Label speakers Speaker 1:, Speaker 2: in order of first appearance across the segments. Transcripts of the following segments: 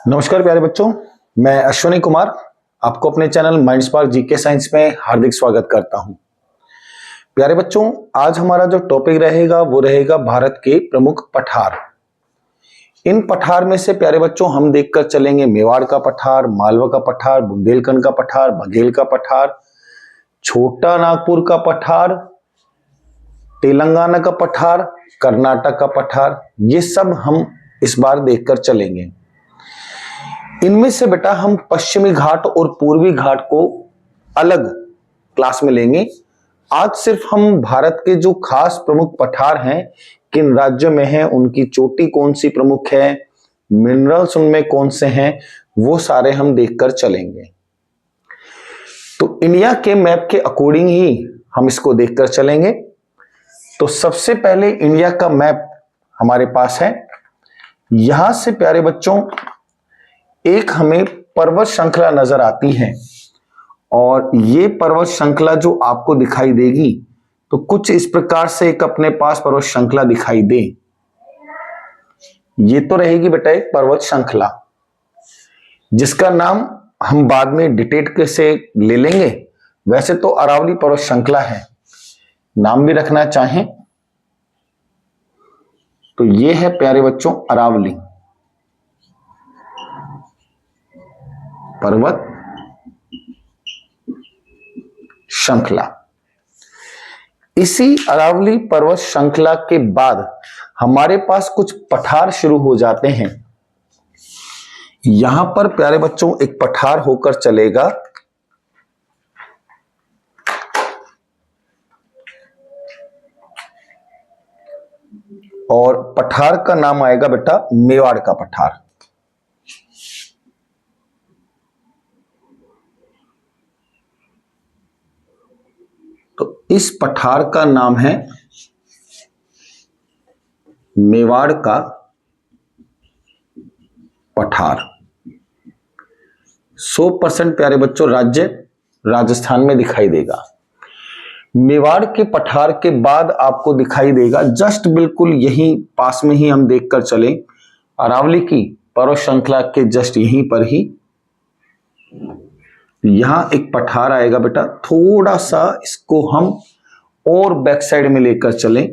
Speaker 1: नमस्कार प्यारे बच्चों, मैं अश्विनी कुमार आपको अपने channel mind spark GK science में हार्दिक स्वागत करता हूं। प्यारे बच्चों, आज हमारा जो टॉपिक रहेगा वो रहेगा भारत के प्रमुख पठार। इन पठार में से प्यारे बच्चों हम देखकर चलेंगे मेवाड़ का पठार, मालवा का पठार, बुंदेलखंड का पठार, बघेल का पठार, छोटा नागपुर का पठार, तेलंगाना का पठार, कर्नाटक का पठार। ये सब हम इस बार देखकर चलेंगे। इनमें से बेटा हम पश्चिमी घाट और पूर्वी घाट को अलग क्लास में लेंगे। आज सिर्फ हम भारत के जो खास प्रमुख पठार हैं, किन राज्यों में हैं, उनकी चोटी कौन सी प्रमुख है, मिनरल्स उनमें कौन से हैं, वो सारे हम देखकर चलेंगे। तो इंडिया के मैप के अकॉर्डिंग ही हम इसको देखकर चलेंगे। तो सबसे पहले इंडिया का मैप हमारे पास है। यहां से प्यारे बच्चों एक हमें पर्वत श्रृंखला नजर आती है और ये पर्वत श्रृंखला जो आपको दिखाई देगी तो कुछ इस प्रकार से एक अपने पास पर्वत श्रृंखला दिखाई दे। ये तो रहेगी बेटा एक पर्वत श्रृंखला जिसका नाम हम बाद में डिटेल से ले लेंगे। वैसे तो अरावली पर्वत श्रृंखला है, नाम भी रखना चाहें तो ये है प्यारे बच्चों अरावली पर्वत श्रृंखला। इसी अरावली पर्वत श्रृंखला के बाद हमारे पास कुछ पठार शुरू हो जाते हैं। यहां पर प्यारे बच्चों एक पठार होकर चलेगा और पठार का नाम आएगा बेटा मेवाड़ का पठार। तो इस पठार का नाम है मेवाड़ का पठार। 100% प्यारे बच्चों राज्य राजस्थान में दिखाई देगा। मेवाड़ के पठार के बाद आपको दिखाई देगा जस्ट बिल्कुल यहीं पास में ही हम देखकर चलें अरावली की पर्वत श्रृंखला के जस्ट यहीं पर ही यहां एक पठार आएगा बेटा। थोड़ा सा इसको हम और बैक साइड में लेकर चलें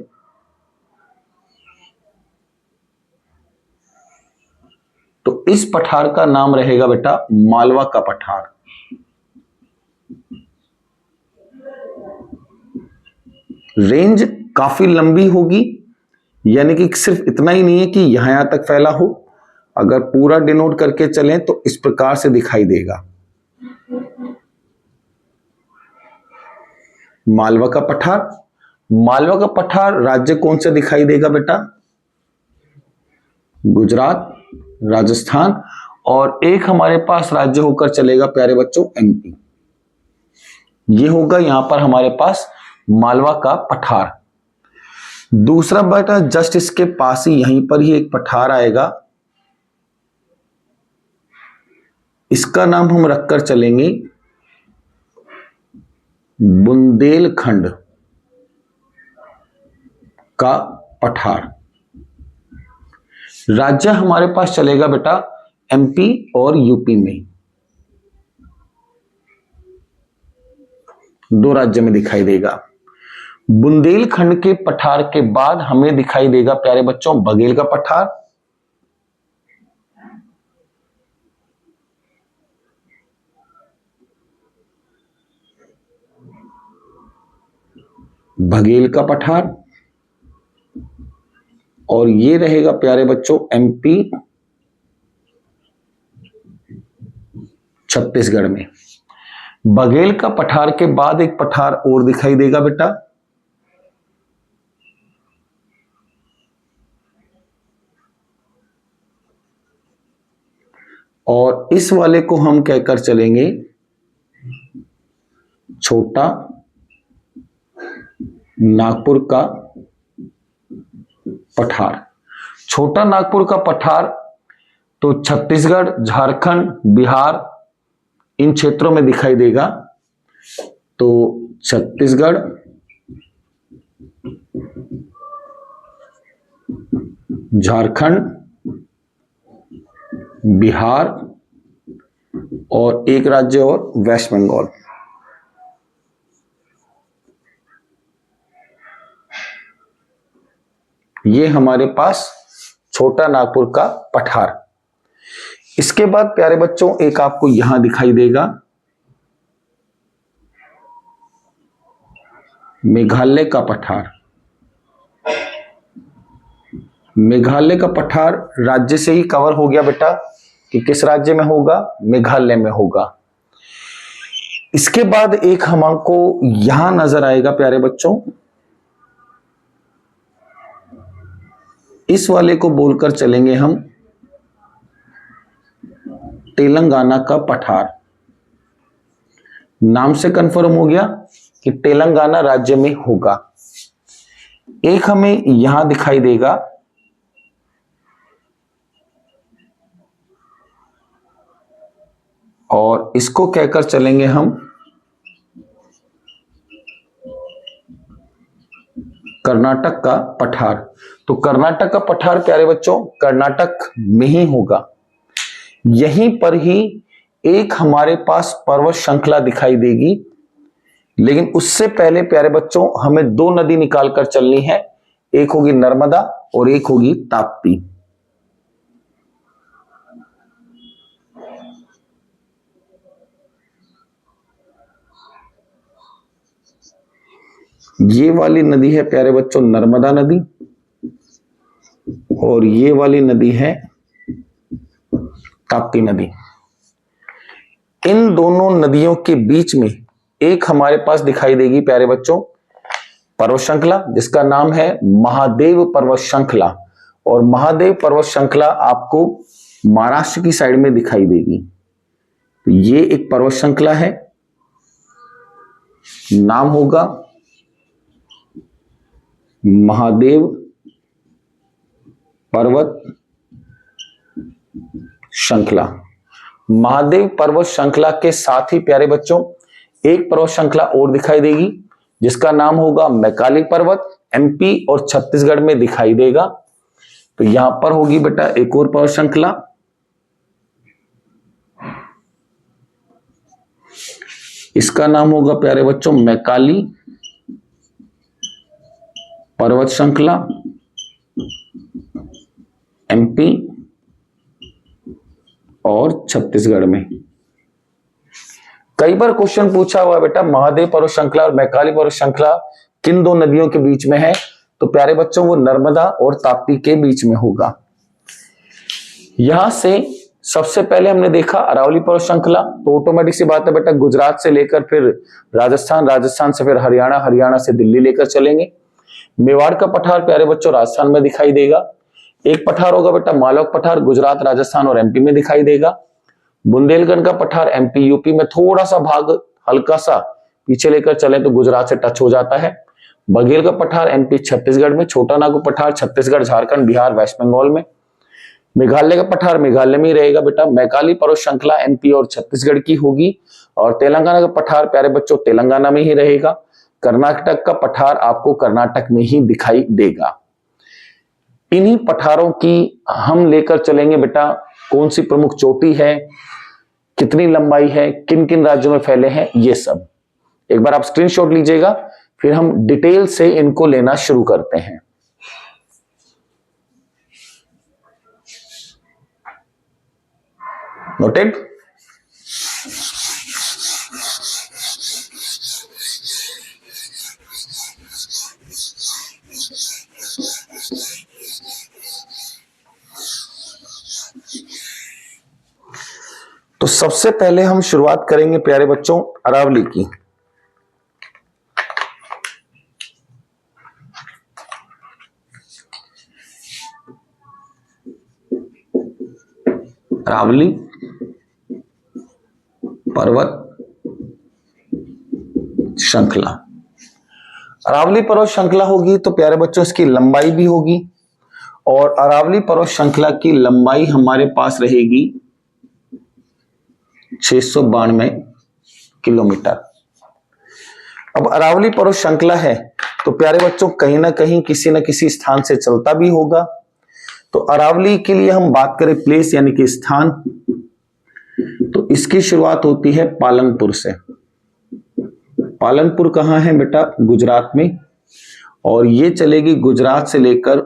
Speaker 1: तो इस पठार का नाम रहेगा बेटा मालवा का पठार। रेंज काफी लंबी होगी, यानी कि सिर्फ इतना ही नहीं है कि यहां तक फैला हो। अगर पूरा डिनोट करके चलें तो इस प्रकार से दिखाई देगा। मालवा का पठार, मालवा का पठार राज्य कौन से दिखाई देगा बेटा? गुजरात, राजस्थान और एक हमारे पास राज्य होकर चलेगा प्यारे बच्चों एमपी। ये होगा यहां पर हमारे पास मालवा का पठार। दूसरा बेटा जस्ट इसके पास ही यहीं पर ही एक पठार आएगा, इसका नाम हम रखकर चलेंगे बुंदेलखंड का पठार। राज्य हमारे पास चलेगा बेटा एमपी और यूपी में, दो राज्य में दिखाई देगा। बुंदेलखंड के पठार के बाद हमें दिखाई देगा प्यारे बच्चों बघेल का पठार। बघेल का पठार और ये रहेगा प्यारे बच्चों एमपी छत्तीसगढ़ में। बघेल का पठार के बाद एक पठार और दिखाई देगा बेटा, और इस वाले को हम कहकर चलेंगे छोटा नागपुर का पठार। छोटा नागपुर का पठार तो छत्तीसगढ़, झारखंड, बिहार इन क्षेत्रों में दिखाई देगा। तो छत्तीसगढ़, झारखंड, बिहार और एक राज्य और वेस्ट बंगाल। ये हमारे पास छोटा नागपुर का पठार। इसके बाद प्यारे बच्चों एक आपको यहां दिखाई देगा मेघालय का पठार। मेघालय का पठार राज्य से ही कवर हो गया बेटा कि किस राज्य में होगा, मेघालय में होगा। इसके बाद एक हमको यहां नजर आएगा प्यारे बच्चों, इस वाले को बोलकर चलेंगे हम तेलंगाना का पठार। नाम से कंफर्म हो गया कि तेलंगाना राज्य में होगा। एक हमें यहां दिखाई देगा और इसको कहकर चलेंगे हम कर्नाटक का पठार। तो कर्नाटक का पठार प्यारे बच्चों कर्नाटक में ही होगा। यहीं पर ही एक हमारे पास पर्वत श्रृंखला दिखाई देगी, लेकिन उससे पहले प्यारे बच्चों हमें दो नदी निकालकर चलनी है। एक होगी नर्मदा और एक होगी ताप्ती। ये वाली नदी है प्यारे बच्चों नर्मदा नदी और ये वाली नदी है ताप्ती नदी। इन दोनों नदियों के बीच में एक हमारे पास दिखाई देगी प्यारे बच्चों पर्वत श्रृंखला, जिसका नाम है महादेव पर्वत श्रृंखला। और महादेव पर्वत श्रृंखला आपको महाराष्ट्र की साइड में दिखाई देगी। तो ये एक पर्वत श्रृंखला है, नाम होगा महादेव पर्वत श्रृंखला। महादेव पर्वत श्रृंखला के साथ ही प्यारे बच्चों एक पर्वत श्रृंखला और दिखाई देगी, जिसका नाम होगा मैकाली पर्वत। एमपी और छत्तीसगढ़ में दिखाई देगा। तो यहां पर होगी बेटा एक और पर्वत श्रृंखला। इसका नाम होगा प्यारे बच्चों मैकाली पर्वत श्रृंखला, एमपी और छत्तीसगढ़ में। कई बार क्वेश्चन पूछा हुआ बेटा महादेव पर्वत श्रृंखला और मैकाली पर्वत श्रृंखला किन दो नदियों के बीच में है? तो प्यारे बच्चों वो नर्मदा और ताप्ती के बीच में होगा। यहां से सबसे पहले हमने देखा अरावली पर्वत श्रृंखला, तो ऑटोमेटिक सी बात है बेटा गुजरात से लेकर फिर राजस्थान, राजस्थान से फिर हरियाणा, हरियाणा से दिल्ली लेकर चलेंगे। मेवाड़ का पठार प्यारे बच्चों राजस्थान में दिखाई देगा। एक पठार होगा बेटा मालवक पठार, गुजरात, राजस्थान और एमपी में दिखाई देगा। बुंदेलखंड का पठार एमपी, यूपी में थोड़ा सा भाग हल्का सा पीछे लेकर चले तो गुजरात से टच हो जाता है। बघेल का पठार एमपी, छत्तीसगढ़ में। छोटा नागपुर पठार छत्तीसगढ़, झारखंड, बिहार, वेस्ट बंगाल में। मेघालय का पठार मेघालय में ही रहेगा बेटा। मैकाली पर्वत श्रृंखला एमपी और छत्तीसगढ़ की होगी। और तेलंगाना का पठार प्यारे बच्चों तेलंगाना में ही रहेगा। कर्नाटक का पठार आपको कर्नाटक में ही दिखाई देगा। इन्हीं पठारों की हम लेकर चलेंगे बेटा कौन सी प्रमुख चोटी है, कितनी लंबाई है, किन किन राज्यों में फैले हैं, ये सब एक बार आप स्क्रीनशॉट लीजिएगा, फिर हम डिटेल से इनको लेना शुरू करते हैं। नोटेड? तो सबसे पहले हम शुरुआत करेंगे प्यारे बच्चों अरावली की। अरावली पर्वत श्रृंखला। अरावली पर्वत श्रृंखला होगी तो प्यारे बच्चों इसकी लंबाई भी होगी, और अरावली पर्वत श्रृंखला की लंबाई हमारे पास रहेगी 692 किलोमीटर। अब अरावली पर्वत श्रृंखला है तो प्यारे बच्चों कहीं ना कहीं किसी न किसी स्थान से चलता भी होगा। तो अरावली के लिए हम बात करें प्लेस यानी कि स्थान, तो इसकी शुरुआत होती है पालनपुर से। पालनपुर कहाँ है बेटा? गुजरात में। और ये चलेगी गुजरात से लेकर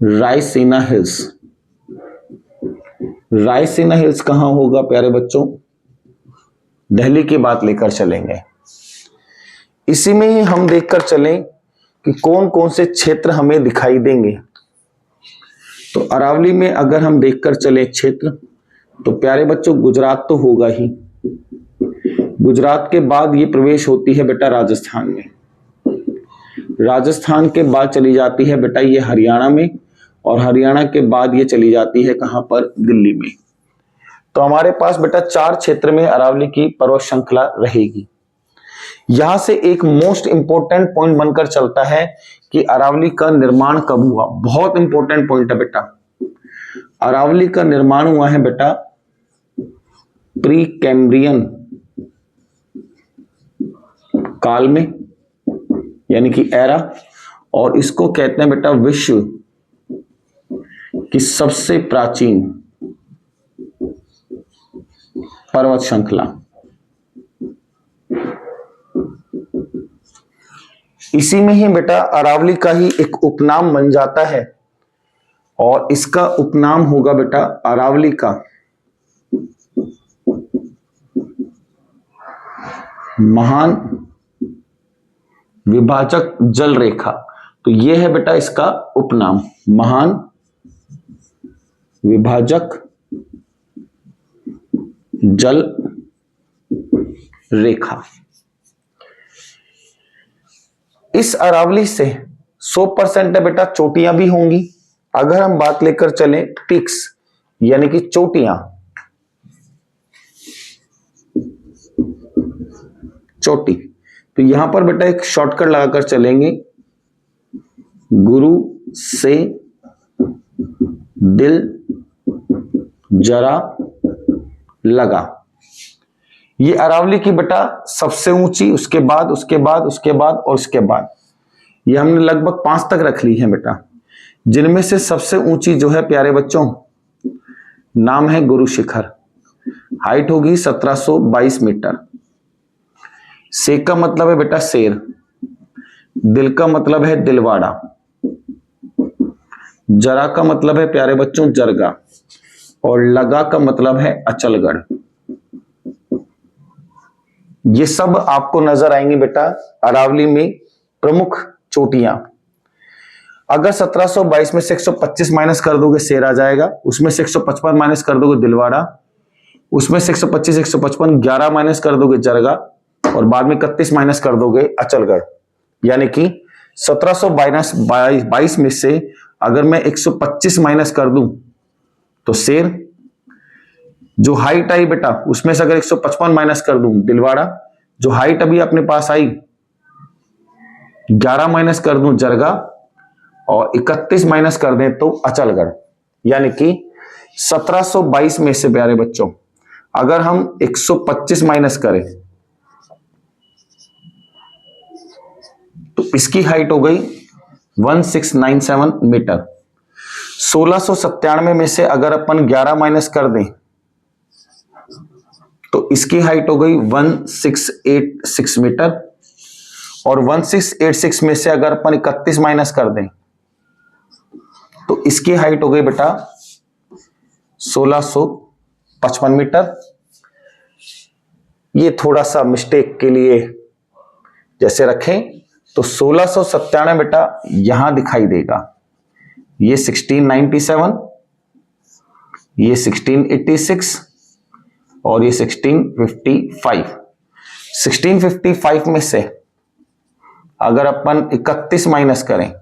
Speaker 1: रायसीना हिल्स। रायसीना हिल्स कहाँ होगा प्यारे बच्चों? दिल्ली की बात लेकर चलेंगे। इसी में ही हम देखकर चलें कि कौन कौन से क्षेत्र हमें दिखाई देंगे। तो अरावली में अगर हम देखकर चले क्षेत्र, तो प्यारे बच्चों गुजरात तो होगा ही। गुजरात के बाद ये प्रवेश होती है बेटा राजस्थान में। राजस्थान के बाद चली जाती है बेटा ये हरियाणा में, और हरियाणा के बाद ये चली जाती है कहां पर? दिल्ली में। तो हमारे पास बेटा 4 क्षेत्र में अरावली की पर्वत श्रृंखला रहेगी। यहां से एक मोस्ट इंपोर्टेंट पॉइंट बनकर चलता है कि अरावली का निर्माण कब हुआ। बहुत इंपॉर्टेंट पॉइंट है बेटा। अरावली का निर्माण हुआ है बेटा प्री कैम्ब्रियन काल में, यानी कि एरा, और इसको कहते हैं बेटा विश्व की सबसे प्राचीन पर्वत श्रृंखला। इसी में ही बेटा अरावली का ही एक उपनाम बन जाता है, और इसका उपनाम होगा बेटा अरावली का महान विभाजक जल रेखा। तो यह है बेटा इसका उपनाम, महान विभाजक जल रेखा। इस अरावली से 100% है बेटा चोटियां भी होंगी। अगर हम बात लेकर चलें पिक्स यानी कि चोटियां, चोटी, तो यहां पर बेटा एक शॉर्टकट लगाकर चलेंगे, गुरु से दिल जरा लगा। ये अरावली की बेटा सबसे ऊंची, उसके बाद उसके बाद उसके बाद और उसके बाद, ये हमने लगभग 5 तक रख ली है बेटा, जिनमें से सबसे ऊंची जो है प्यारे बच्चों नाम है गुरु शिखर। हाइट होगी 1722 मीटर। से का मतलब है बेटा शेर, दिल का मतलब है दिलवाड़ा, जरा का मतलब है प्यारे बच्चों जरगा, और लगा का मतलब है अचलगढ़। ये सब आपको नजर आएंगे बेटा अरावली में प्रमुख चोटियां। अगर 1722 में से 125 माइनस कर दोगे शेर आ जाएगा, उसमें से 155 माइनस कर दोगे दिलवाड़ा, उसमें से 125 155 11 माइनस कर दोगे जरगा, और बाद में 31 माइनस कर दोगे अचलगढ़। यानी कि 1722 में से अगर मैं 125 माइनस कर दूं तो शेर, जो हाइट आई बेटा उसमें से अगर 155 माइनस कर दूं दिलवाड़ा, जो हाइट अभी अपने पास आई 11 माइनस कर दूं जरगा, और 31 माइनस कर दें तो अचलगढ़। यानी कि 1722 में से प्यारे बच्चों अगर हम 125 माइनस करें तो इसकी हाइट हो गई 1697 मीटर। 1697 में से अगर अपन 11 माइनस कर दें तो इसकी हाइट हो गई 1686 मीटर, और 1686 में से अगर अपन 31 माइनस कर दें तो इसकी हाइट हो गई बेटा 1655 मीटर। ये थोड़ा सा मिस्टेक के लिए जैसे रखें तो 1697 बेटा यहां दिखाई देगा, ये 1697, ये 1686 और ये 1655। 1655 में से अगर अपन 31 माइनस करें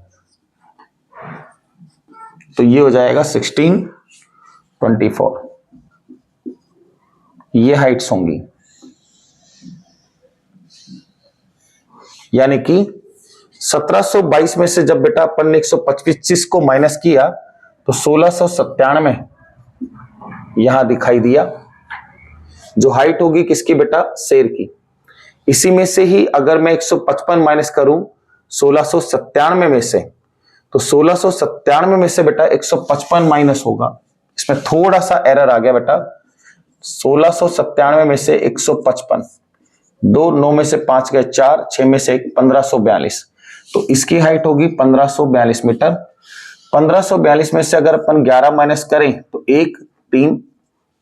Speaker 1: तो ये हो जाएगा 1624। ये हाइट्स होंगी, यानी कि 1722 में से जब बेटा अपन ने 125 को माइनस किया तो 1697 यहां दिखाई दिया, जो हाइट होगी किसकी बेटा? शेर की। इसी में से ही अगर मैं 155 माइनस करूं 1697 में से तो 1697 में से बेटा 155 माइनस होगा, इसमें थोड़ा सा एरर आ गया बेटा। 1697 में से 155, 2 9 में से 5 गए 4, 6 में से 1 1542, तो इसकी हाइट होगी 1542 मीटर। 1542 में से अगर अपन 11 माइनस करें तो 1 3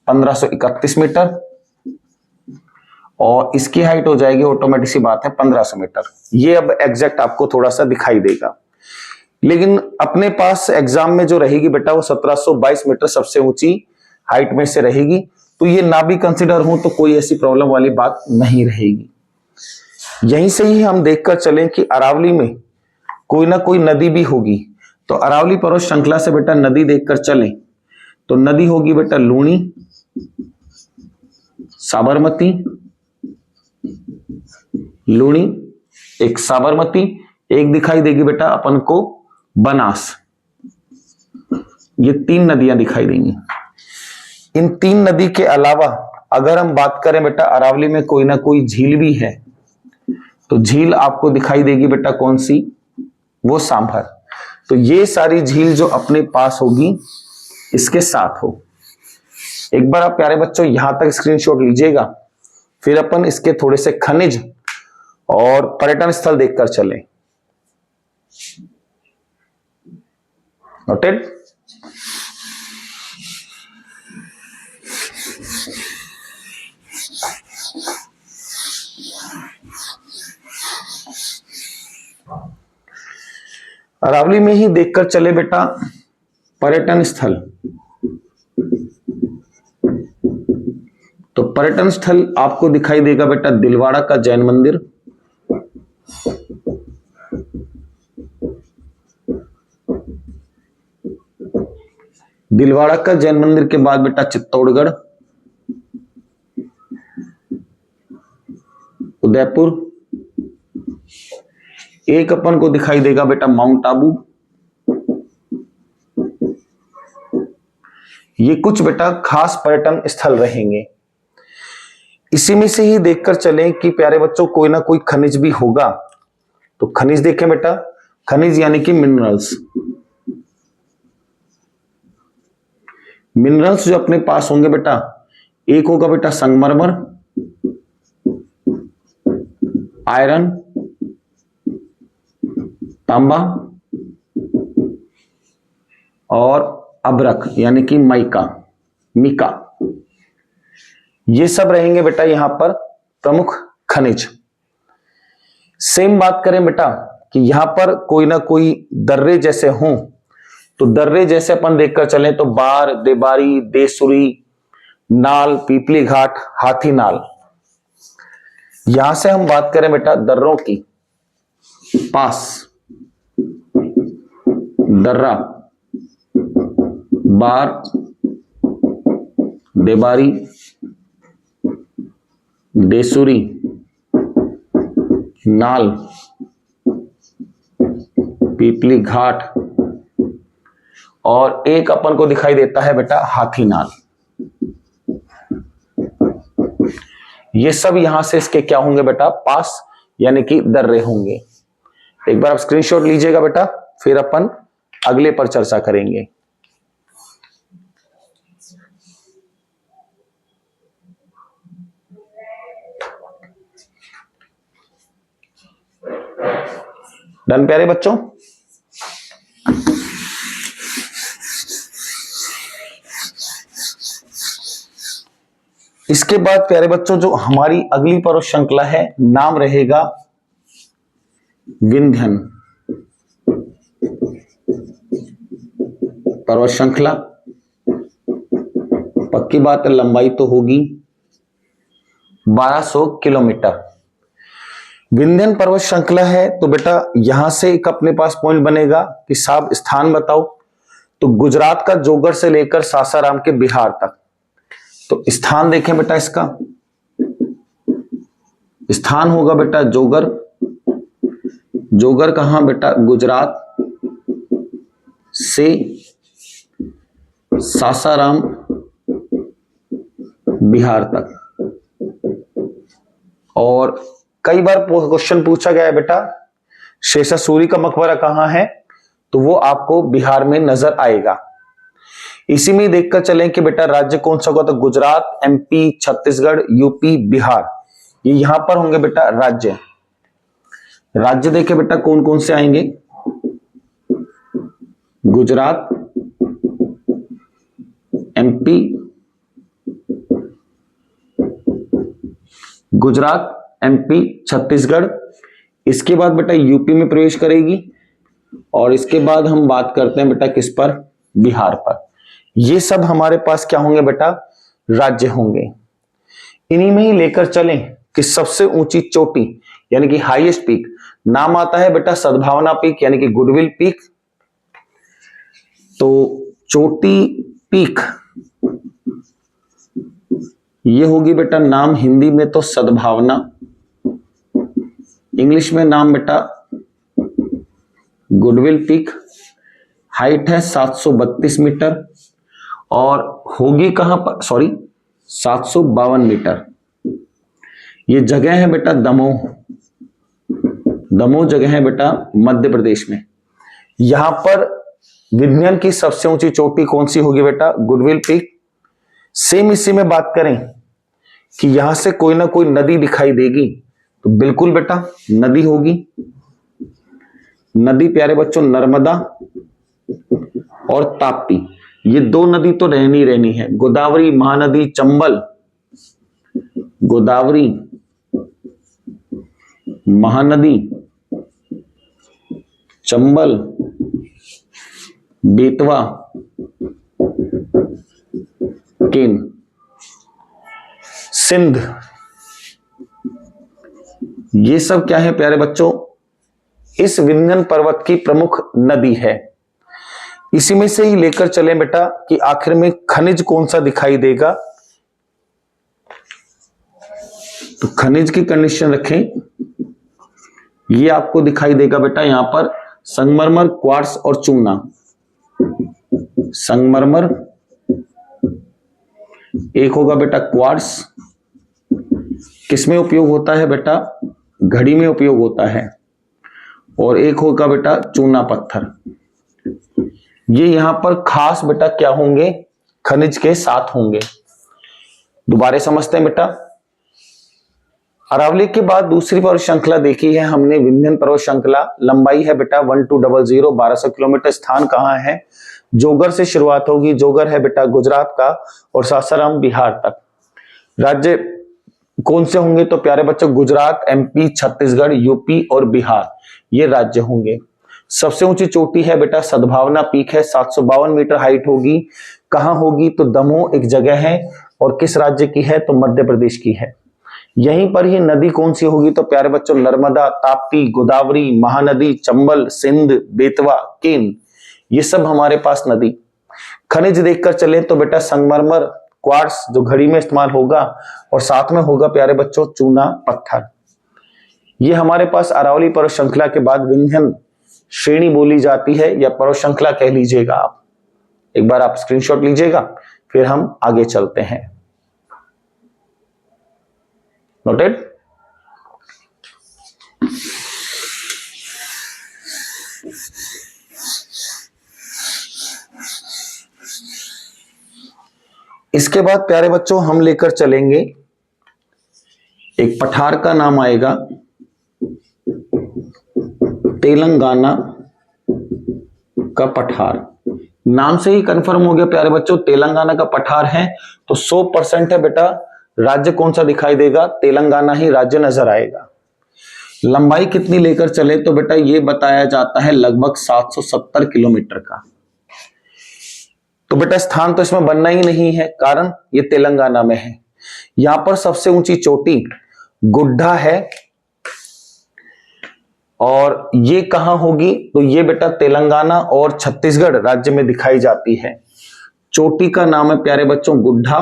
Speaker 1: 1531 मीटर, और इसकी हाइट हो जाएगी ऑटोमेटिक सी बात है 1500 मीटर। ये अब एग्जैक्ट आपको थोड़ा सा दिखाई देगा, लेकिन अपने पास एग्जाम में जो रहेगी बेटा वो 1722 मीटर सबसे ऊंची हाइट में से रहेगी, तो ये ना भी कंसिडर हो तो कोई ऐसी प्रॉब्लम वाली बात नहीं रहेगी। यहीं से ही हम देखकर चलें कि अरावली में कोई ना कोई नदी भी होगी, तो अरावली पर्वत श्रृंखला से बेटा नदी देखकर चलें तो नदी होगी बेटा लूणी, साबरमती, लूणी, एक साबरमती, एक दिखाई देगी बेटा अपन को बनास। ये 3 नदियां दिखाई देंगी। इन 3 नदी के अलावा अगर हम बात करें बेटा अरावली में कोई ना कोई झील भी है, तो झील आपको दिखाई देगी बेटा कौन सी, वो सांभर। तो ये सारी झील जो अपने पास होगी इसके साथ हो। एक बार आप प्यारे बच्चों यहां तक स्क्रीनशॉट लीजिएगा, फिर अपन इसके थोड़े से खनिज और पर्यटन स्थल देखकर चलें। नोटेड। अरावली में ही देखकर चले बेटा पर्यटन स्थल। तो पर्यटन स्थल आपको दिखाई देगा बेटा दिलवाड़ा का जैन मंदिर, दिलवाड़ा का जैन मंदिर के बाद बेटा चित्तौड़गढ़, उदयपुर, एक अपन को दिखाई देगा बेटा माउंट आबू। ये कुछ बेटा खास पर्यटन स्थल रहेंगे। इसी में से ही देखकर चलें कि प्यारे बच्चों कोई ना कोई खनिज भी होगा, तो खनिज देखें बेटा, खनिज यानी कि मिनरल्स। मिनरल्स जो अपने पास होंगे बेटा, एक होगा बेटा संगमरमर, आयरन, तांबा और अभ्रक यानी कि माइका, मिका। ये सब रहेंगे बेटा यहां पर प्रमुख खनिज। सेम बात करें बेटा कि यहां पर कोई ना कोई दर्रे जैसे हों, तो दर्रे जैसे अपन देखकर चलें तो बार, देबारी, देसुरी, नाल, पीपली घाट, हाथी नाल। यहां से हम बात करें बेटा दर्रों की, पास, दर्रा, बार, देबारी, देसुरी, नाल, पीपली घाट, और एक अपन को दिखाई देता है बेटा हाथी नाल। ये सब यहां से इसके क्या होंगे बेटा, पास यानी कि दर्रे होंगे। एक बार आप स्क्रीनशॉट लीजिएगा बेटा, फिर अपन अगले पर चर्चा करेंगे। डन प्यारे बच्चों। इसके बाद प्यारे बच्चों जो हमारी अगली पर्वत श्रृंखला है, नाम रहेगा विंध्यन पर्वत श्रृंखला। पक्की बात है लंबाई तो होगी 1200 किलोमीटर। विंध्यन पर्वत श्रृंखला है, तो बेटा यहां से एक अपने पास पॉइंट बनेगा कि साहब स्थान बताओ, तो गुजरात का जोगर से लेकर सासाराम के बिहार तक। तो स्थान देखें बेटा, इसका स्थान होगा बेटा जोगर। जोगर कहां बेटा, गुजरात से सासाराम बिहार तक। और कई बार क्वेश्चन पूछा गया है बेटा शेषासूरी का मकबरा कहां है, तो वो आपको बिहार में नजर आएगा। इसी में देखकर चलें कि बेटा राज्य कौन सा होगा, तो गुजरात, एमपी, छत्तीसगढ़, यूपी, बिहार, ये यहां पर होंगे बेटा राज्य। राज्य देखे बेटा कौन कौन से आएंगे, गुजरात, एमपी, गुजरात, एमपी, छत्तीसगढ़, इसके बाद बेटा यूपी में प्रवेश करेगी, और इसके बाद हम बात करते हैं बेटा किस पर, बिहार पर। ये सब हमारे पास क्या होंगे बेटा, राज्य होंगे। इन्हीं में ही लेकर चलें कि सबसे ऊंची चोटी यानी कि हाईएस्ट पीक, नाम आता है बेटा सद्भावना पीक यानी कि गुडविल पीक। तो चोटी पीक ये होगी बेटा, नाम हिंदी में तो सद्भावना, इंग्लिश में नाम बेटा गुडविल पीक। हाइट है 732 मीटर और होगी कहां पर, 752 मीटर। ये जगह है बेटा दमोह, दमोह जगह है बेटा मध्य प्रदेश में। यहां पर विंध्यन की सबसे ऊंची चोटी कौन सी होगी बेटा, गुडविल पीक। सेम इसी में बात करें कि यहां से कोई ना कोई नदी दिखाई देगी, तो बिल्कुल बेटा नदी होगी। नदी प्यारे बच्चों नर्मदा और ताप्ती, ये दो नदी तो रहनी है। गोदावरी, महानदी, चंबल, गोदावरी, महानदी, चंबल, बेतवा, केन, सिंध, ये सब क्या है प्यारे बच्चों, इस विंध्यन पर्वत की प्रमुख नदी है। इसी में से ही लेकर चलें बेटा कि आखिर में खनिज कौन सा दिखाई देगा। तो खनिज की कंडीशन रखें, ये आपको दिखाई देगा बेटा यहां पर संगमरमर, क्वार्ट्स और चूना। संगमरमर एक होगा बेटा क्वार्ट्स, किसमें उपयोग होता है बेटा, घड़ी में उपयोग होता है, और एक होगा बेटा चूना पत्थर। ये यहां पर खास बेटा क्या होंगे, खनिज के साथ होंगे। दोबारा समझते हैं बेटा। अरावली के बाद दूसरी पर्वत श्रृंखला देखी है हमने, विंध्यन पर्वत श्रृंखला। लंबाई है बेटा 1200, 1200 किलोमीटर। स्थान कहां है, जोगर से शुरुआत होगी। जोगर है बेटा गुजरात का और सासाराम बिहार तक। राज्य कौन से होंगे, तो प्यारे बच्चों गुजरात, एमपी, छत्तीसगढ़, यूपी और बिहार, ये राज्य होंगे। सबसे ऊंची चोटी है बेटा सद्भावना पीक है, 752 मीटर हाइट होगी। कहां होगी, तो दमोह एक जगह है, और किस राज्य की है, तो मध्य प्रदेश की है। यहीं पर ही नदी कौन सी होगी, तो प्यारे बच्चों नर्मदा, ताप्ती, गोदावरी, महानदी, चंबल, सिंध, बेतवा, केन, ये सब हमारे पास नदी। खनिज देखकर चले तो बेटा संगमरमर, क्वार्ट्स जो घड़ी में इस्तेमाल होगा, और साथ में होगा प्यारे बच्चों चूना पत्थर। ये हमारे पास अरावली पर्वत श्रृंखला के बाद विंध्यन श्रेणी बोली जाती है, या पर्वत श्रृंखला कह लीजिएगा आप। एक बार आप स्क्रीनशॉट लीजिएगा, फिर हम आगे चलते हैं। नोटेड। इसके बाद प्यारे बच्चों हम लेकर चलेंगे एक पठार का नाम आएगा, तेलंगाना का पठार। नाम से ही कंफर्म हो गया प्यारे बच्चों, तेलंगाना का पठार है, तो 100% है बेटा राज्य कौन सा दिखाई देगा, तेलंगाना ही राज्य नजर आएगा। लंबाई कितनी लेकर चले, तो बेटा ये बताया जाता है लगभग 770 किलोमीटर का। तो बेटा स्थान तो इसमें बनना ही नहीं है, कारण ये तेलंगाना में है। यहां पर सबसे ऊंची चोटी गुड्डा है, और ये कहां होगी, तो ये बेटा तेलंगाना और छत्तीसगढ़ राज्य में दिखाई जाती है। चोटी का नाम है प्यारे बच्चों गुड्डा,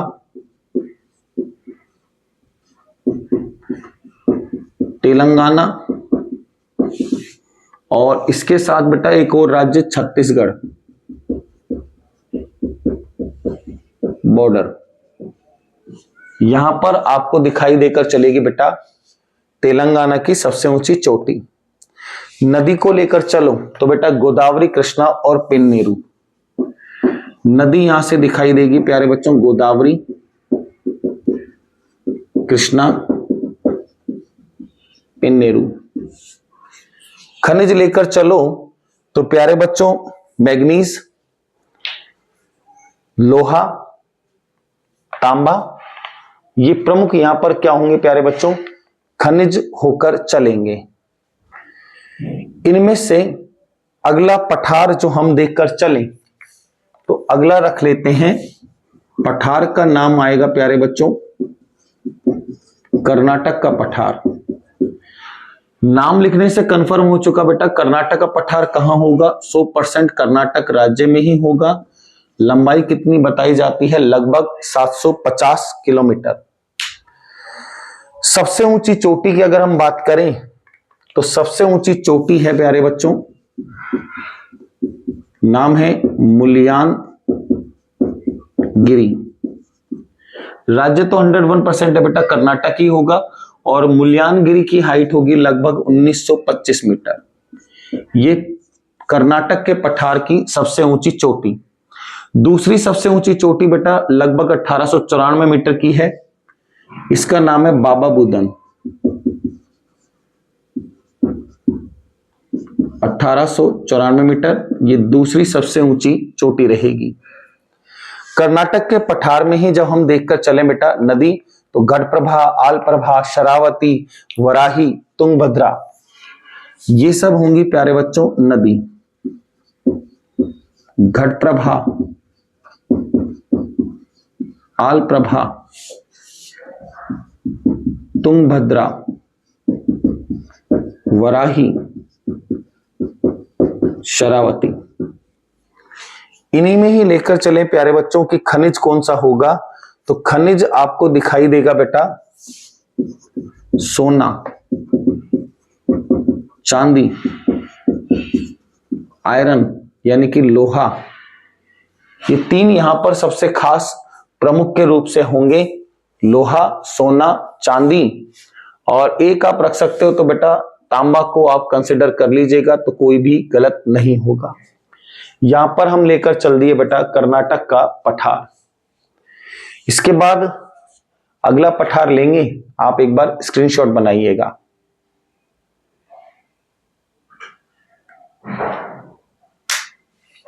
Speaker 1: तेलंगाना, और इसके साथ बेटा एक और राज्य छत्तीसगढ़ बॉर्डर। यहां पर आपको दिखाई देकर चलेगी बेटा तेलंगाना की सबसे ऊंची चोटी। नदी को लेकर चलो तो बेटा गोदावरी, कृष्णा और पेन्नेरू। नदी यहां से दिखाई देगी प्यारे बच्चों, गोदावरी, कृष्णा, पेन्नेरू। खनिज लेकर चलो तो प्यारे बच्चों मैग्नीज, लोहा, तांबा, ये प्रमुख यहां पर क्या होंगे प्यारे बच्चों, खनिज होकर चलेंगे। इनमें से अगला पठार जो हम देखकर चलें तो अगला रख लेते हैं, पठार का नाम आएगा प्यारे बच्चों कर्नाटक का पठार। नाम लिखने से कंफर्म हो चुका बेटा, कर्नाटक का पठार कहां होगा, 100% कर्नाटक राज्य में ही होगा। लंबाई कितनी बताई जाती है, लगभग 750 किलोमीटर। सबसे ऊंची चोटी की अगर हम बात करें तो सबसे ऊंची चोटी है प्यारे बच्चों, नाम है मुल्यान गिरी। राज्य तो 101% है बेटा, कर्नाटक ही होगा और मुल्यानगिरी की हाइट होगी लगभग 1925 मीटर। ये कर्नाटक के पठार की सबसे ऊंची चोटी। दूसरी सबसे ऊंची चोटी बेटा लगभग 1894 मीटर की है, इसका नाम है बाबा बुदन। 1894 मीटर ये दूसरी सबसे ऊंची चोटी रहेगी। कर्नाटक के पठार में ही जब हम देखकर चले बेटा नदी तो घटप्रभा, आलप्रभा, शरावती, वराही, तुंगभद्रा, ये सब होंगी प्यारे बच्चों नदी। घटप्रभा, आलप्रभा, तुंगभद्रा, वराही, शरावती, इन्हीं में ही लेकर चले प्यारे बच्चों कि खनिज कौन सा होगा। तो खनिज आपको दिखाई देगा बेटा सोना, चांदी, आयरन यानी कि लोहा, ये तीन यहां पर सबसे खास प्रमुख के रूप से होंगे, लोहा, सोना, चांदी। और एक आप रख सकते हो तो बेटा तांबा को आप कंसिडर कर लीजिएगा, तो कोई भी गलत नहीं होगा। यहां पर हम लेकर चल दिए बेटा कर्नाटक का पठार। इसके बाद अगला पठार लेंगे, आप एक बार स्क्रीनशॉट बनाइएगा।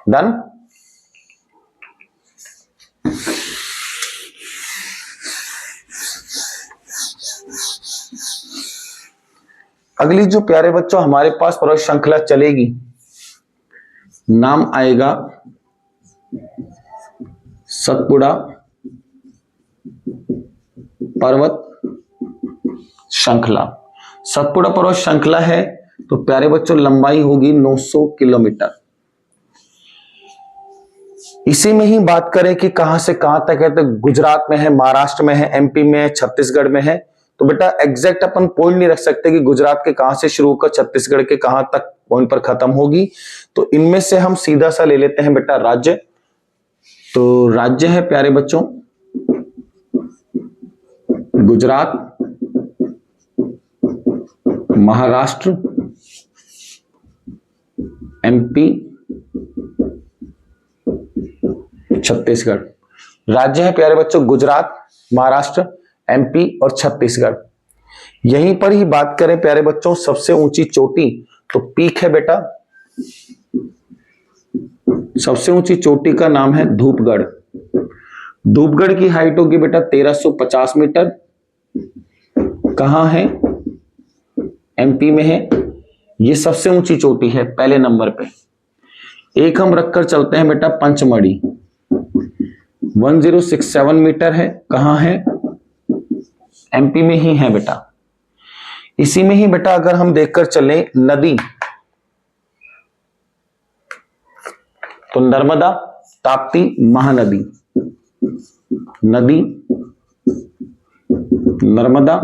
Speaker 1: डन। अगली जो प्यारे बच्चों हमारे पास पर्वत श्रृंखला चलेगी, नाम आएगा सतपुड़ा पर्वत श्रृंखला। सतपुड़ा पर्वत श्रृंखला है तो प्यारे बच्चों लंबाई होगी 900 किलोमीटर। इसी में ही बात करें कि कहां से कहां तक है, तो गुजरात में है, महाराष्ट्र में है, एमपी में है, छत्तीसगढ़ में है। तो बेटा एग्जैक्ट अपन पॉइंट नहीं रख सकते कि गुजरात के कहां से शुरू होकर छत्तीसगढ़ के कहां तक पॉइंट पर खत्म होगी। तो इनमें से हम सीधा सा ले लेते हैं बेटा राज्य। तो राज्य है प्यारे बच्चों गुजरात, महाराष्ट्र, एमपी, छत्तीसगढ़। राज्य है प्यारे बच्चों गुजरात, महाराष्ट्र, एमपी और छत्तीसगढ़। यहीं पर ही बात करें प्यारे बच्चों सबसे ऊंची चोटी, तो पीक है बेटा, सबसे ऊंची चोटी का नाम है धूपगढ़। धूपगढ़ की हाइट होगी बेटा 1350 मीटर। कहां है, एमपी में है। ये सबसे ऊंची चोटी है पहले नंबर पे। एक हम रखकर चलते हैं बेटा पंचमढ़ी, 1067 मीटर है। कहां है, एमपी में ही है बेटा। इसी में ही बेटा अगर हम देखकर चले नदी, तो नर्मदा, ताप्ती, महानदी। नदी, नर्मदा,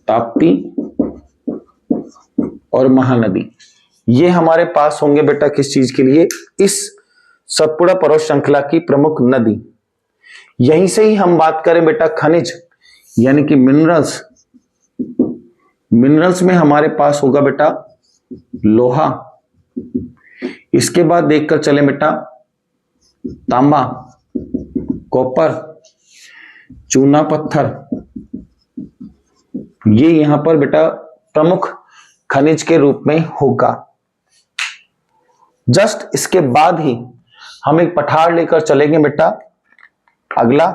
Speaker 1: ताप्ती और महानदी, ये हमारे पास होंगे बेटा किस चीज के लिए, इस सतपुड़ा पर्वत श्रृंखला की प्रमुख नदी। यहीं से ही हम बात करें बेटा खनिज यानी कि मिनरल्स, मिनरल्स में हमारे पास होगा बेटा लोहा, इसके बाद देखकर चले बेटा तांबा, कॉपर, चूना पत्थर, ये यहां पर बेटा प्रमुख खनिज के रूप में होगा। जस्ट इसके बाद ही हम एक पठार लेकर चलेंगे बेटा, अगला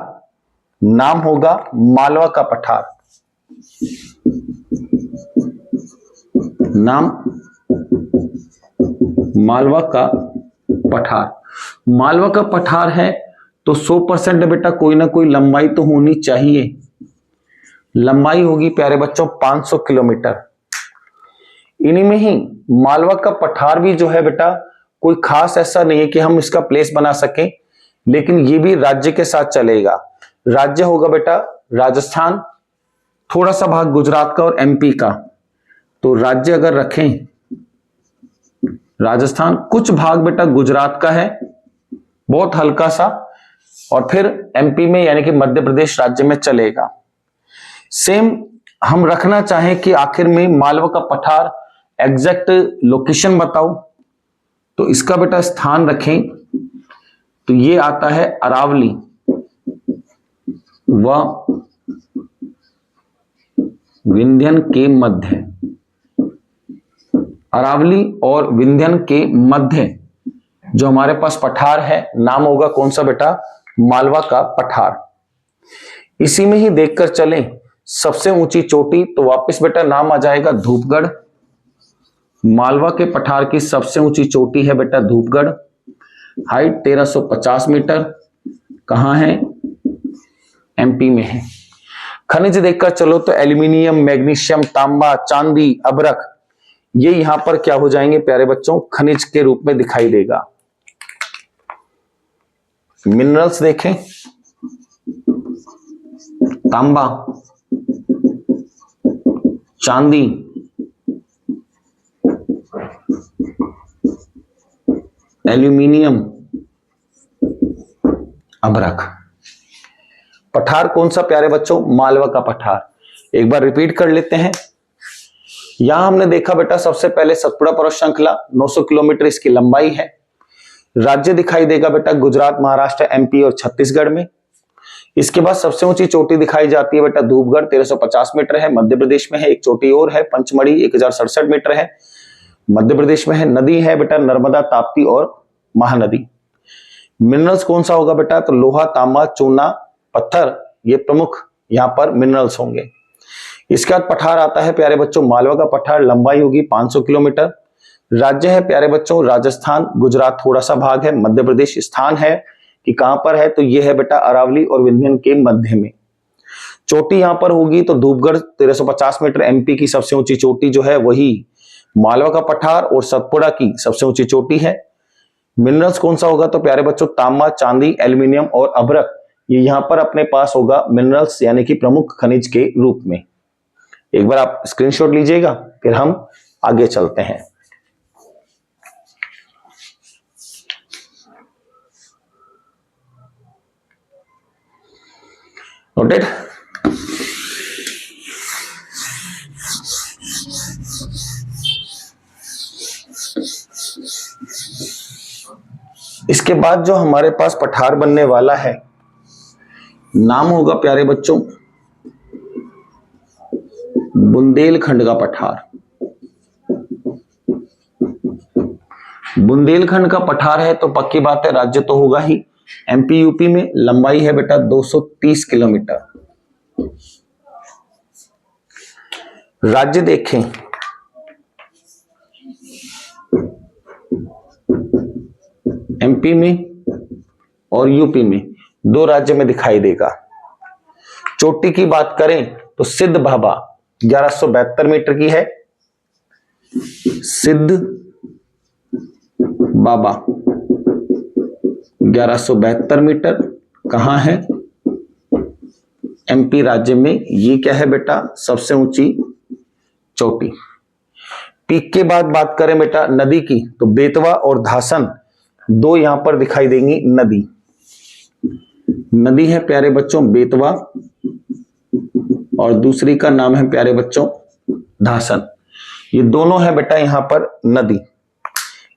Speaker 1: नाम होगा मालवा का पठार। नाम मालवा का पठार। मालवा का पठार है तो 100% बेटा कोई ना कोई लंबाई तो होनी चाहिए। लंबाई होगी प्यारे बच्चों 500 किलोमीटर। इन्हीं में ही मालवा का पठार भी जो है बेटा कोई खास ऐसा नहीं है कि हम इसका प्लेस बना सकें, लेकिन ये भी राज्य के साथ चलेगा। राज्य होगा बेटा राजस्थान, थोड़ा सा भाग गुजरात का और एमपी का। तो राज्य अगर रखें राजस्थान, कुछ भाग बेटा गुजरात का है बहुत हल्का सा, और फिर एमपी में यानी कि मध्य प्रदेश राज्य में चलेगा। सेम हम रखना चाहें कि आखिर में मालवा का पठार एग्जैक्ट लोकेशन बताओ, तो इसका बेटा स्थान रखें तो ये आता है अरावली व विंध्यन के मध्य। अरावली और विंध्यन के मध्य जो हमारे पास पठार है, नाम होगा कौन सा बेटा, मालवा का पठार। इसी में ही देखकर चलें सबसे ऊंची चोटी, तो वापस बेटा नाम आ जाएगा धूपगढ़। मालवा के पठार की सबसे ऊंची चोटी है बेटा धूपगढ़, हाइट 1350 मीटर। कहां है, एमपी में है। खनिज देखकर चलो तो एल्यूमिनियम, मैग्नीशियम, तांबा, चांदी, अभ्रक, ये यहां पर क्या हो जाएंगे प्यारे बच्चों, खनिज के रूप में दिखाई देगा। मिनरल्स देखें, तांबा, चांदी, एल्यूमिनियम, अभ्रक। पठार कौन सा प्यारे बच्चों, मालवा का पठार। एक बार रिपीट कर लेते हैं। यहां हमने देखा बेटा सबसे पहले सतपुड़ा पर्वत श्रृंखला 900 किलोमीटर इसकी लंबाई है। राज्य दिखाई देगा बेटा गुजरात, महाराष्ट्र, एमपी और छत्तीसगढ़ में। इसके बाद सबसे ऊंची चोटी दिखाई जाती है बेटा धूपगढ़, 1350 मीटर है, मध्य प्रदेश में है। एक चोटी और है पंचमढ़ी, 1067 मीटर है, मध्य प्रदेश में है। नदी है बेटा नर्मदा, ताप्ती और महानदी। मिनरल्स कौन सा होगा बेटा, तो लोहा, तांबा, चूना, पत्थर, ये प्रमुख यहां पर मिनरल्स होंगे। इसके बाद पठार आता है प्यारे बच्चों मालवा का पठार, लंबाई होगी 500 किलोमीटर। राज्य है प्यारे बच्चों राजस्थान, गुजरात थोड़ा सा भाग है, मध्य प्रदेश। स्थान है कि कहां पर है, तो यह है बेटा अरावली और विंध्यन के मध्य में। चोटी यहां पर होगी तो धूपगढ़ 1350 मीटर, एमपी की सबसे ऊंची चोटी जो है वही मालवा का पठार, और सतपुड़ा की सबसे ऊंची चोटी है। मिनरल्स कौन सा होगा, तो प्यारे बच्चों तांबा, चांदी, एल्यूमिनियम और अभ्रक, ये यहां पर अपने पास होगा मिनरल्स यानी कि प्रमुख खनिज के रूप में। एक बार आप स्क्रीनशॉट लीजिएगा, फिर हम आगे चलते हैं। नोटेड। इसके बाद जो हमारे पास पठार बनने वाला है, नाम होगा प्यारे बच्चों बुंदेलखंड का पठार। बुंदेलखंड का पठार है तो पक्की बात है राज्य तो होगा ही, एमपी यूपी में। लंबाई है बेटा 230 किलोमीटर। राज्य देखें, एमपी में और यूपी में, दो राज्य में दिखाई देगा। चोटी की बात करें तो सिद्ध बाबा 1172 मीटर की है। सिद्ध बाबा 1172 मीटर, कहां है, एमपी राज्य में। ये क्या है बेटा, सबसे ऊंची चोटी। पीक के बाद बात करें बेटा नदी की, तो बेतवा और धासन दो यहां पर दिखाई देंगी नदी। नदी है प्यारे बच्चों बेतवा, और दूसरी का नाम है प्यारे बच्चों धासन, ये दोनों है बेटा यहां पर नदी।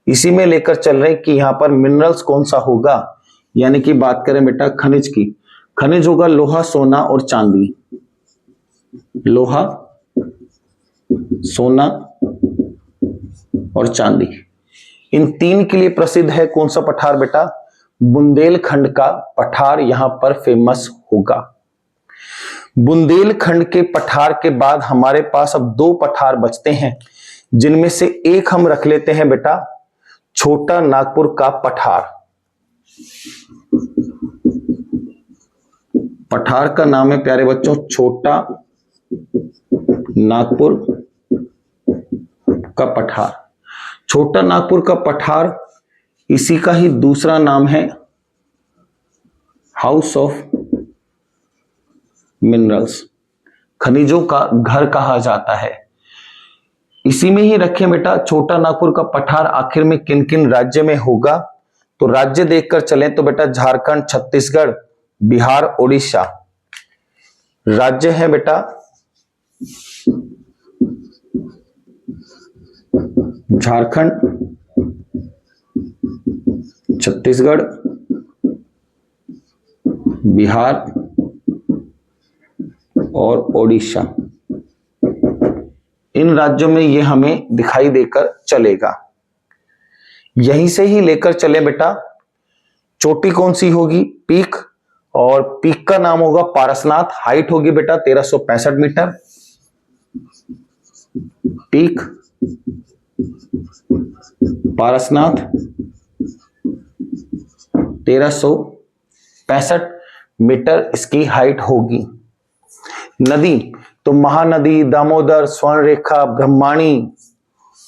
Speaker 1: इसी में लेकर चल रहे कि यहां पर मिनरल्स कौन सा होगा, यानी कि बात करें बेटा खनिज की, खनिज होगा लोहा, सोना और चांदी। लोहा, सोना और चांदी, इन तीन के लिए प्रसिद्ध है कौन सा पठार बेटा? बुंदेलखंड का पठार यहां पर फेमस होगा। बुंदेलखंड के पठार के बाद हमारे पास अब दो पठार बचते हैं, जिनमें से एक हम रख लेते हैं बेटा छोटा नागपुर का पठार। पठार का नाम है प्यारे बच्चों छोटा नागपुर का पठार। छोटा नागपुर का पठार, इसी का ही दूसरा नाम है हाउस ऑफ मिनरल्स, खनिजों का घर कहा जाता है। इसी में ही रखें बेटा छोटा नागपुर का पठार आखिर में किन किन राज्य में होगा, तो राज्य देखकर चलें तो बेटा झारखंड, छत्तीसगढ़, बिहार, ओडिशा। राज्य है बेटा झारखंड, छत्तीसगढ़, बिहार और ओडिशा। इन राज्यों में ये हमें दिखाई देकर चलेगा। यहीं से ही लेकर चले बेटा चोटी कौन सी होगी? पीक, और पीक का नाम होगा पारसनाथ। हाइट होगी बेटा 1365 मीटर। पीक पारसनाथ 1365 मीटर इसकी हाइट होगी। नदी तो महानदी, दामोदर, स्वर्णरेखा, ब्रह्माणी,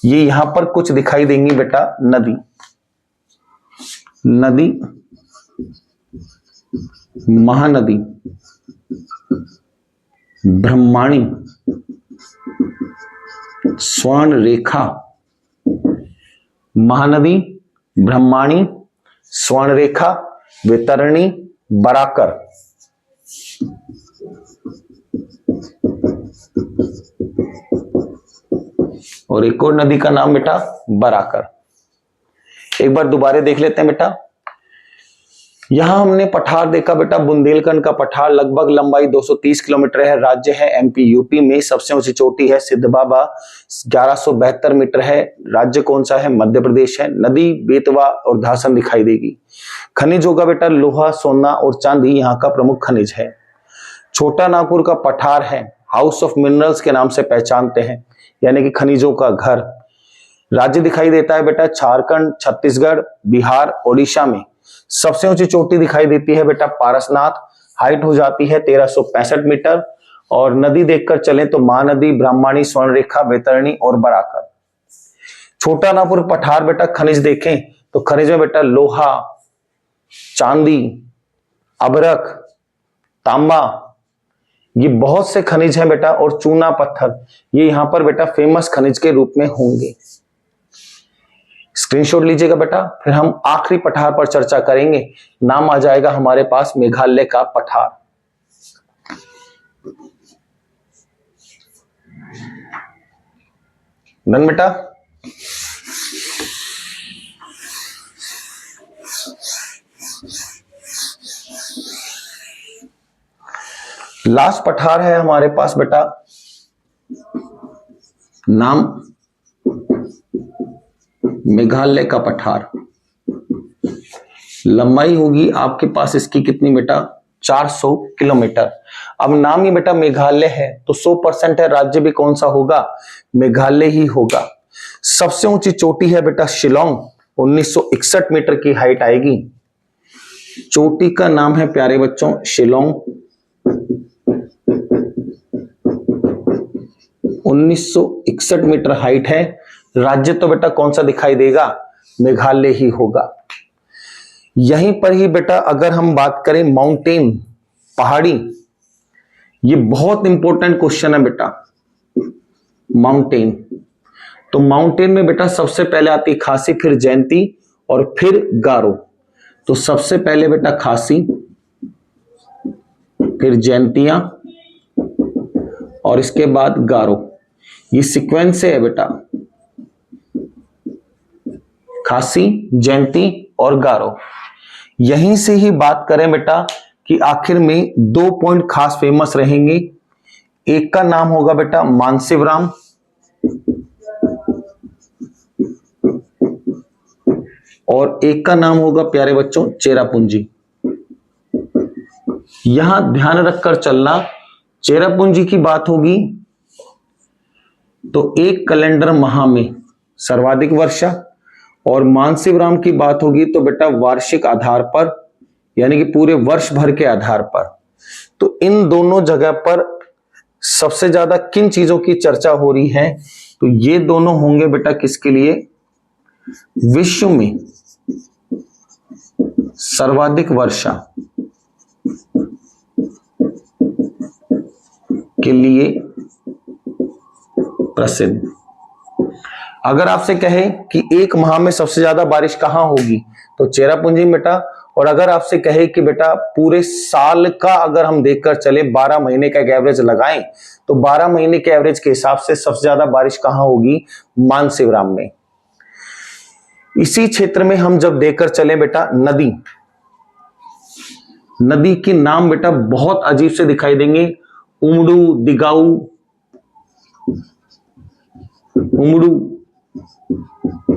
Speaker 1: ये यहां पर कुछ दिखाई देंगी बेटा नदी। नदी, महानदी, ब्रह्माणी, स्वर्णरेखा, महानदी, ब्रह्माणी, स्वर्णरेखा, वैतरणी, बराकर। और एक और नदी का नाम बेटा बराकर। एक बार दोबारा देख लेते हैं बेटा। यहां हमने पठार देखा बेटा बुंदेलखंड का पठार, लगभग लंबाई 230 किलोमीटर है। राज्य है एमपी यूपी में। सबसे ऊंची चोटी है सिद्ध बाबा 1172 मीटर है। राज्य कौन सा है? मध्य प्रदेश है। नदी बेतवा और धासन दिखाई देगी। खनिज होगा बेटा लोहा, सोना और चांदी यहाँ का प्रमुख खनिज है। छोटा नागपुर का पठार है, हाउस ऑफ मिनरल्स के नाम से पहचानते हैं, यानी कि खनिजों का घर। राज्य दिखाई देता है बेटा झारखंड, छत्तीसगढ़, बिहार, ओडिशा में। सबसे ऊंची चोटी दिखाई देती है बेटा पारसनाथ। हाइट हो जाती है 1365 मीटर। और नदी देखकर चलें तो महानदी, ब्राह्मणी, स्वर्णरेखा, वैतरणी और बराकर। छोटा नागपुर पठार बेटा खनिज देखें तो खनिज में बेटा लोहा, चांदी, अभ्रक, तांबा, ये बहुत से खनिज हैं बेटा। और चूना पत्थर, ये यहां पर बेटा फेमस खनिज के रूप में होंगे। स्क्रीनशॉट लीजिएगा बेटा। फिर हम आखिरी पठार पर चर्चा करेंगे। नाम आ जाएगा हमारे पास मेघालय का पठार। डन बेटा। लास्ट पठार है हमारे पास बेटा, नाम मेघालय का पठार। लंबाई होगी आपके पास इसकी कितनी बेटा? 400 किलोमीटर। अब नाम ही बेटा मेघालय है तो 100% है, राज्य भी कौन सा होगा? मेघालय ही होगा। सबसे ऊंची चोटी है बेटा शिलोंग, 1961 मीटर की हाइट आएगी। चोटी का नाम है प्यारे बच्चों शिलोंग, 1961 मीटर हाइट है। राज्य तो बेटा कौन सा दिखाई देगा? मेघालय ही होगा। यहीं पर ही बेटा अगर हम बात करें माउंटेन, पहाड़ी, ये बहुत इंपॉर्टेंट क्वेश्चन है बेटा। माउंटेन, तो माउंटेन में बेटा सबसे पहले आती खासी, फिर जयंती और फिर गारो। तो सबसे पहले बेटा खासी, फिर जयंतियां और इसके बाद गारो। ये सीक्वेंस से है बेटा, खासी, जयंती और गारो। यहीं से ही बात करें बेटा कि आखिर में 2 पॉइंट खास फेमस रहेंगे। एक का नाम होगा बेटा मानसिवराम, और एक का नाम होगा प्यारे बच्चों चेरापूंजी। यहां ध्यान रखकर चलना, चेरापूंजी की बात होगी तो एक कैलेंडर माह में सर्वाधिक वर्षा, और मानसिवराम की बात होगी तो बेटा वार्षिक आधार पर, यानी कि पूरे वर्ष भर के आधार पर। तो इन दोनों जगह पर सबसे ज्यादा किन चीजों की चर्चा हो रही है, तो ये दोनों होंगे बेटा किसके लिए, विश्व में सर्वाधिक वर्षा के लिए प्रसिद्ध। अगर आपसे कहे कि एक माह में सबसे ज्यादा बारिश कहां होगी तो चेरापूंजी में बेटा, और अगर आपसे कहे कि बेटा पूरे साल का अगर हम देखकर चले 12 महीने का एक एवरेज लगाएं तो 12 महीने के एवरेज के हिसाब से सबसे ज्यादा बारिश कहां होगी, मानसिवराम में। इसी क्षेत्र में हम जब देखकर चले बेटा नदी, नदी के नाम बेटा बहुत अजीब से दिखाई देंगे, उमड़ू, दिगाऊ, उमड़ू,